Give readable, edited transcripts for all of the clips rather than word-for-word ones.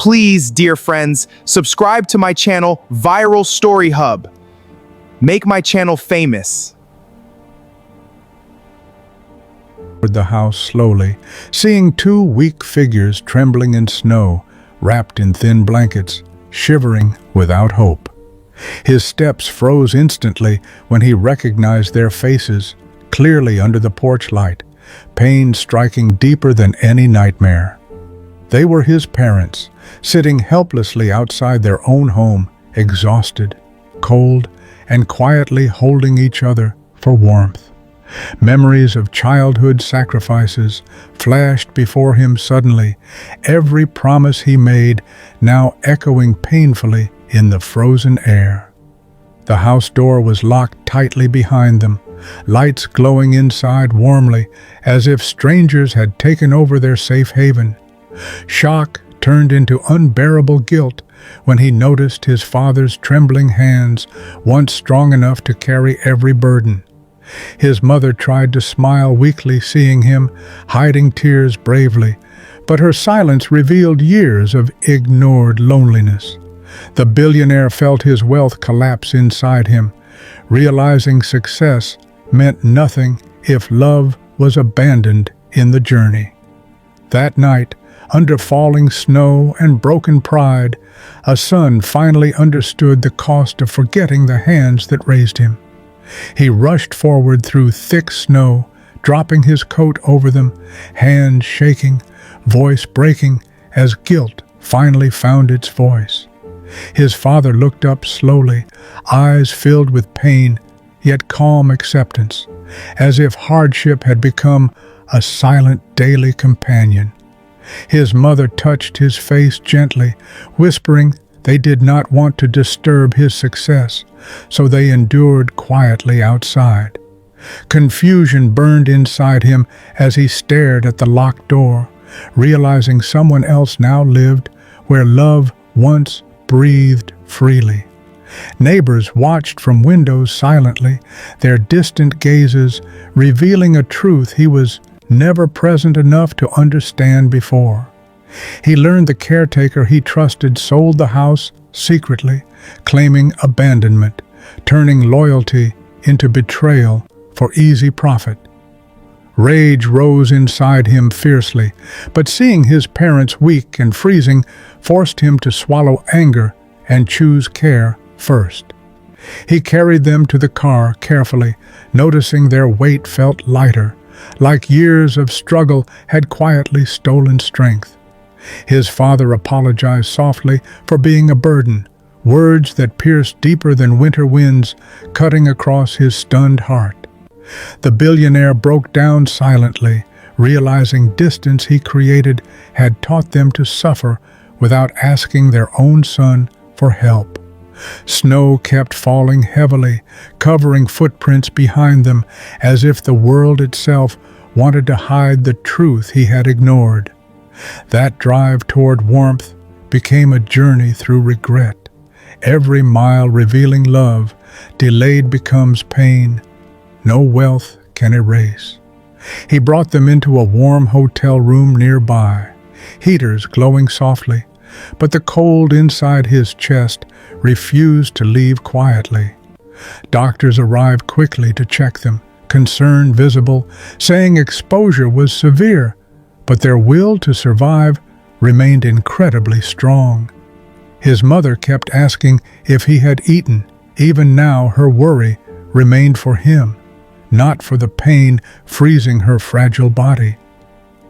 Please, dear friends, subscribe to my channel, Viral Story Hub. Make my channel famous. Toward the house slowly, seeing two weak figures trembling in snow, wrapped in thin blankets, shivering without hope. His steps froze instantly when he recognized their faces, clearly under the porch light, pain striking deeper than any nightmare. They were his parents, sitting helplessly outside their own home, exhausted, cold, and quietly holding each other for warmth. Memories of childhood sacrifices flashed before him suddenly, every promise he made now echoing painfully in the frozen air. The house door was locked tightly behind them, lights glowing inside warmly, as if strangers had taken over their safe haven. Shock turned into unbearable guilt when he noticed his father's trembling hands, once strong enough to carry every burden. His mother tried to smile weakly seeing him, hiding tears bravely, but her silence revealed years of ignored loneliness. The billionaire felt his wealth collapse inside him, realizing success meant nothing if love was abandoned in the journey. That night, under falling snow and broken pride, a son finally understood the cost of forgetting the hands that raised him. He rushed forward through thick snow, dropping his coat over them, hands shaking, voice breaking as guilt finally found its voice. His father looked up slowly, eyes filled with pain, yet calm acceptance, as if hardship had become a silent daily companion. His mother touched his face gently, whispering they did not want to disturb his success, so they endured quietly outside. Confusion burned inside him as he stared at the locked door, realizing someone else now lived where love once breathed freely. Neighbors watched from windows silently, their distant gazes revealing a truth he was never present enough to understand before. He learned the caretaker he trusted sold the house secretly, claiming abandonment, turning loyalty into betrayal for easy profit. Rage rose inside him fiercely, but seeing his parents weak and freezing forced him to swallow anger and choose care first. He carried them to the car carefully, noticing their weight felt lighter, like years of struggle had quietly stolen strength. His father apologized softly for being a burden, words that pierced deeper than winter winds, cutting across his stunned heart. The billionaire broke down silently, realizing distance he created had taught them to suffer without asking their own son for help. Snow kept falling heavily, covering footprints behind them, as if the world itself wanted to hide the truth he had ignored. That drive toward warmth became a journey through regret. Every mile revealing love, delayed becomes pain. No wealth can erase. He brought them into a warm hotel room nearby, heaters glowing softly, but the cold inside his chest refused to leave quietly. Doctors arrived quickly to check them, concern visible, saying exposure was severe, but their will to survive remained incredibly strong. His mother kept asking if he had eaten. Even now, her worry remained for him, not for the pain freezing her fragile body.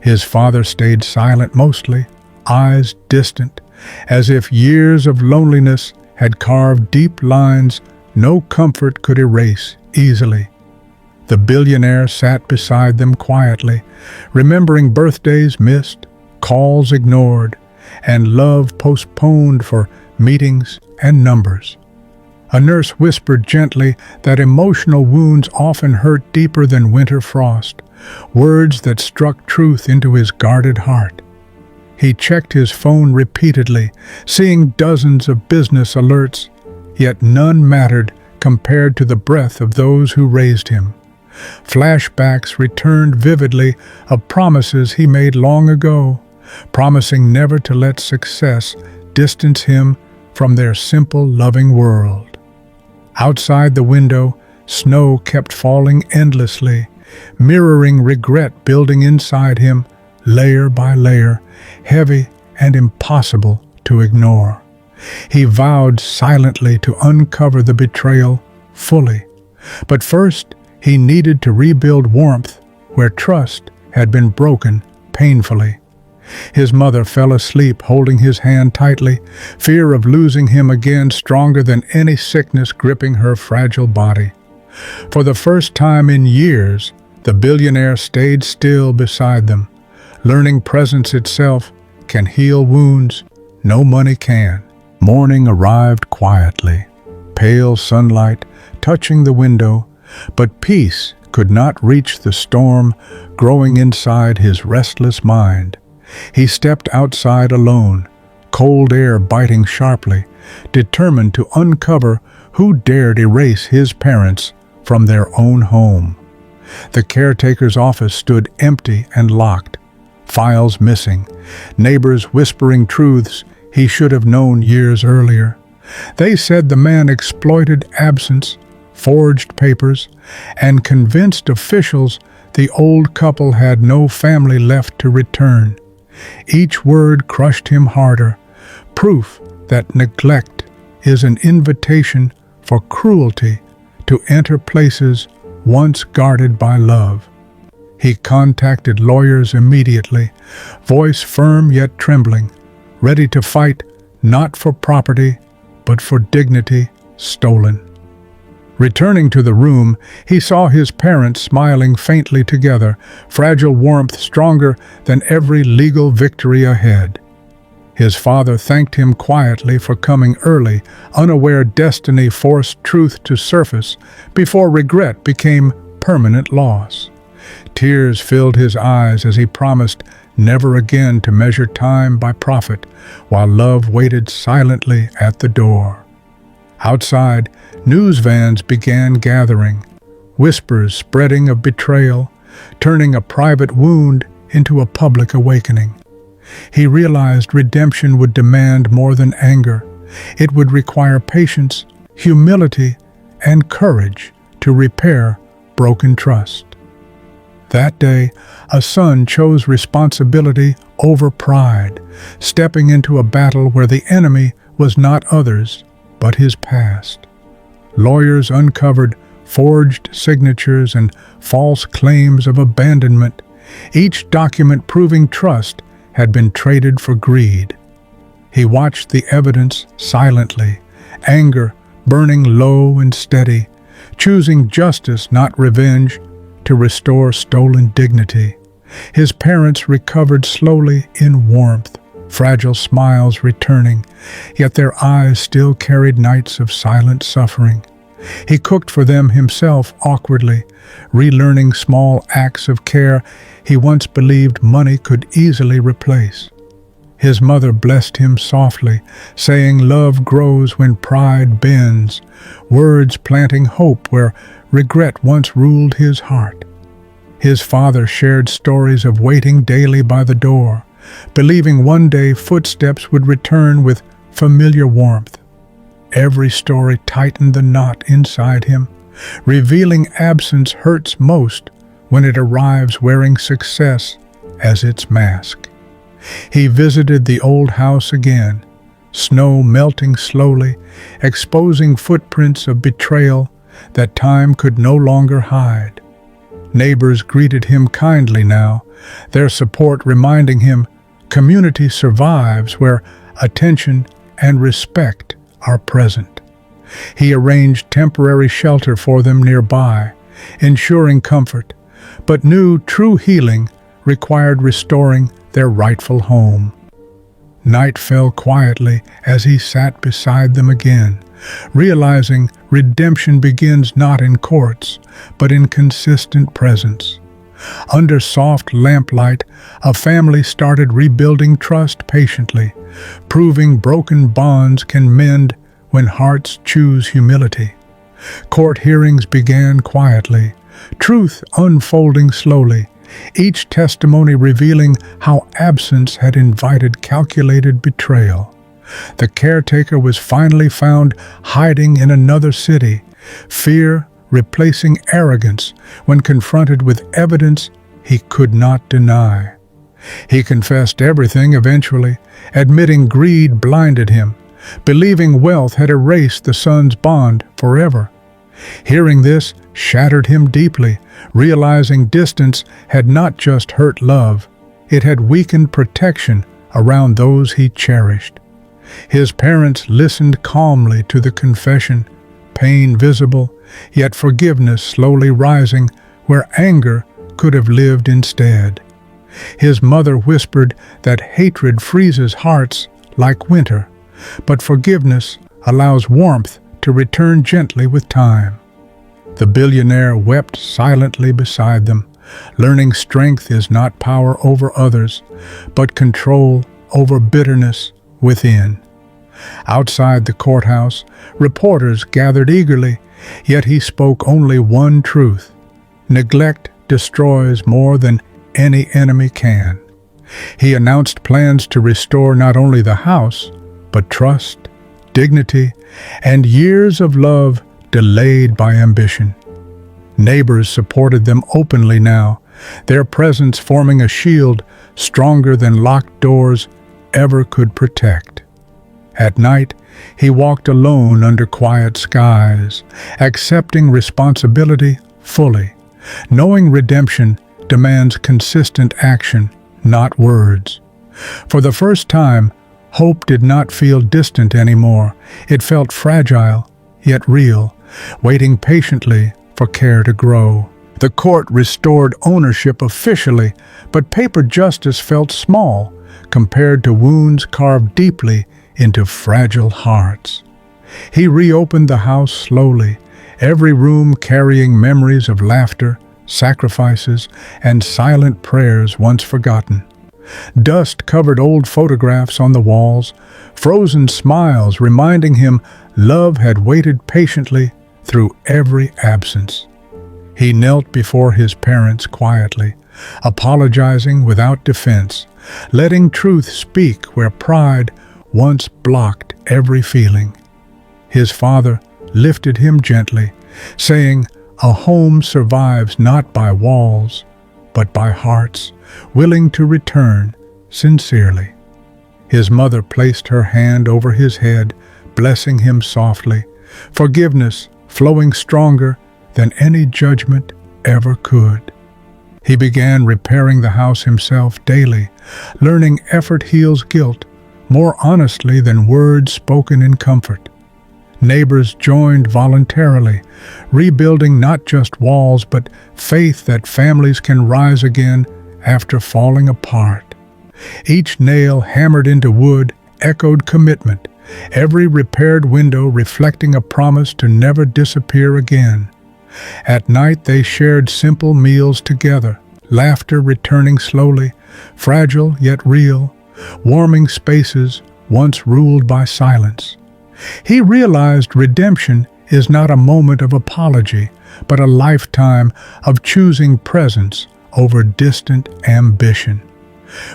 His father stayed silent mostly, eyes distant, as if years of loneliness had carved deep lines no comfort could erase easily. The billionaire sat beside them quietly, remembering birthdays missed, calls ignored, and love postponed for meetings and numbers. A nurse whispered gently that emotional wounds often hurt deeper than winter frost, words that struck truth into his guarded heart. He checked his phone repeatedly, seeing dozens of business alerts, yet none mattered compared to the breath of those who raised him. Flashbacks returned vividly of promises he made long ago, promising never to let success distance him from their simple, loving world. Outside the window, snow kept falling endlessly, mirroring regret building inside him, layer by layer, heavy and impossible to ignore. He vowed silently to uncover the betrayal fully. But first, he needed to rebuild warmth where trust had been broken painfully. His mother fell asleep holding his hand tightly, fear of losing him again stronger than any sickness gripping her fragile body. For the first time in years, the billionaire stayed still beside them, learning presence itself can heal wounds no money can. Morning arrived quietly, pale sunlight touching the window, but peace could not reach the storm growing inside his restless mind. He stepped outside alone, cold air biting sharply, determined to uncover who dared erase his parents from their own home. The caretaker's office stood empty and locked, files missing, neighbors whispering truths he should have known years earlier. They said the man exploited absence, forged papers, and convinced officials the old couple had no family left to return. Each word crushed him harder, proof that neglect is an invitation for cruelty to enter places once guarded by love. He contacted lawyers immediately, voice firm yet trembling, ready to fight not for property, but for dignity stolen. Returning to the room, he saw his parents smiling faintly together, fragile warmth stronger than every legal victory ahead. His father thanked him quietly for coming early, unaware destiny forced truth to surface before regret became permanent loss. Tears filled his eyes as he promised never again to measure time by profit, while love waited silently at the door. Outside, news vans began gathering, whispers spreading of betrayal, turning a private wound into a public awakening. He realized redemption would demand more than anger. It would require patience, humility, and courage to repair broken trust. That day, a son chose responsibility over pride, stepping into a battle where the enemy was not others, but his past. Lawyers uncovered forged signatures and false claims of abandonment, each document proving trust had been traded for greed. He watched the evidence silently, anger burning low and steady, choosing justice, not revenge, to restore stolen dignity. His parents recovered slowly in warmth, fragile smiles returning, yet their eyes still carried nights of silent suffering. He cooked for them himself awkwardly, relearning small acts of care he once believed money could easily replace. His mother blessed him softly, saying love grows when pride bends, words planting hope where regret once ruled his heart. His father shared stories of waiting daily by the door, believing one day footsteps would return with familiar warmth. Every story tightened the knot inside him, revealing absence hurts most when it arrives wearing success as its mask. He visited the old house again, snow melting slowly, exposing footprints of betrayal that time could no longer hide. Neighbors greeted him kindly now, their support reminding him community survives where attention and respect are present. He arranged temporary shelter for them nearby, ensuring comfort, but knew true healing required restoring their rightful home. Night fell quietly as he sat beside them again, realizing redemption begins not in courts, but in consistent presence. Under soft lamplight, a family started rebuilding trust patiently, proving broken bonds can mend when hearts choose humility. Court hearings began quietly, truth unfolding slowly, each testimony revealing how absence had invited calculated betrayal. The caretaker was finally found hiding in another city, fear replacing arrogance when confronted with evidence he could not deny. He confessed everything eventually, admitting greed blinded him, believing wealth had erased the son's bond forever. Hearing this shattered him deeply, realizing distance had not just hurt love, it had weakened protection around those he cherished. His parents listened calmly to the confession, pain visible, yet forgiveness slowly rising where anger could have lived instead. His mother whispered that hatred freezes hearts like winter, but forgiveness allows warmth to return gently with time. The billionaire wept silently beside them, learning strength is not power over others, but control over bitterness within. Outside the courthouse, reporters gathered eagerly, yet he spoke only one truth: neglect destroys more than any enemy can. He announced plans to restore not only the house, but trust, dignity, and years of love delayed by ambition. Neighbors supported them openly now, their presence forming a shield stronger than locked doors ever could protect. At night, he walked alone under quiet skies, accepting responsibility fully, knowing redemption demands consistent action, not words. For the first time, hope did not feel distant anymore. It felt fragile, yet real, waiting patiently for care to grow. The court restored ownership officially, but paper justice felt small compared to wounds carved deeply into fragile hearts. He reopened the house slowly, every room carrying memories of laughter, sacrifices, and silent prayers once forgotten. Dust covered old photographs on the walls, frozen smiles reminding him love had waited patiently through every absence. He knelt before his parents quietly, apologizing without defense, letting truth speak where pride once blocked every feeling. His father lifted him gently, saying, "A home survives not by walls, but by hearts willing to return sincerely." His mother placed her hand over his head, blessing him softly, forgiveness flowing stronger than any judgment ever could. He began repairing the house himself daily, learning effort heals guilt more honestly than words spoken in comfort. Neighbors joined voluntarily, rebuilding not just walls but faith that families can rise again after falling apart. Each nail hammered into wood echoed commitment, every repaired window reflecting a promise to never disappear again. At night they shared simple meals together, laughter returning slowly, fragile yet real, warming spaces once ruled by silence. He realized redemption is not a moment of apology, but a lifetime of choosing presence over distant ambition.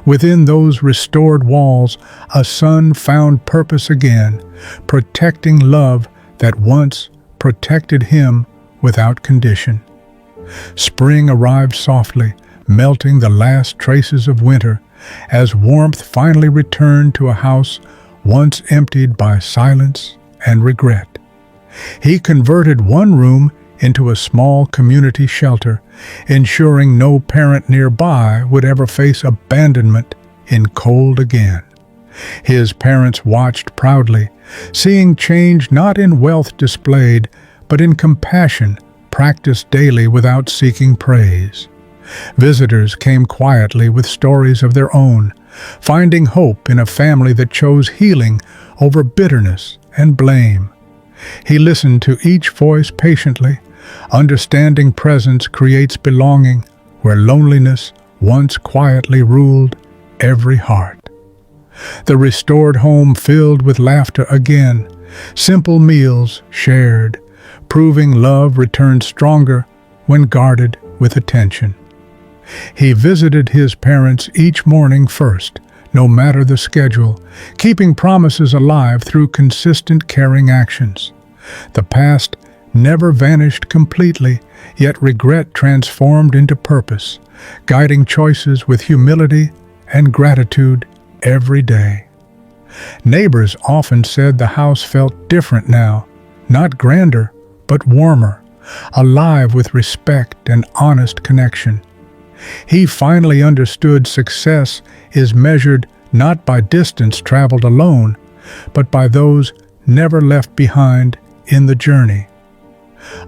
Within those restored walls, a son found purpose again, protecting love that once protected him without condition. Spring arrived softly, melting the last traces of winter, as warmth finally returned to a house once emptied by silence and regret. He converted one room into a small community shelter, ensuring no parent nearby would ever face abandonment in cold again. His parents watched proudly, seeing change not in wealth displayed, but in compassion practiced daily without seeking praise. Visitors came quietly with stories of their own, finding hope in a family that chose healing over bitterness and blame. He listened to each voice patiently, understanding presence creates belonging where loneliness once quietly ruled every heart. The restored home filled with laughter again, simple meals shared, proving love returned stronger when guarded with attention. He visited his parents each morning first, no matter the schedule, keeping promises alive through consistent caring actions. The past never vanished completely, yet regret transformed into purpose, guiding choices with humility and gratitude every day. Neighbors often said the house felt different now, not grander, but warmer, alive with respect and honest connection. He finally understood success is measured not by distance traveled alone, but by those never left behind in the journey.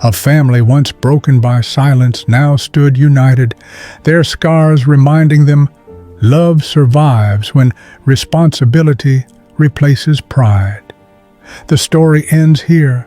A family once broken by silence now stood united, their scars reminding them love survives when responsibility replaces pride. The story ends here,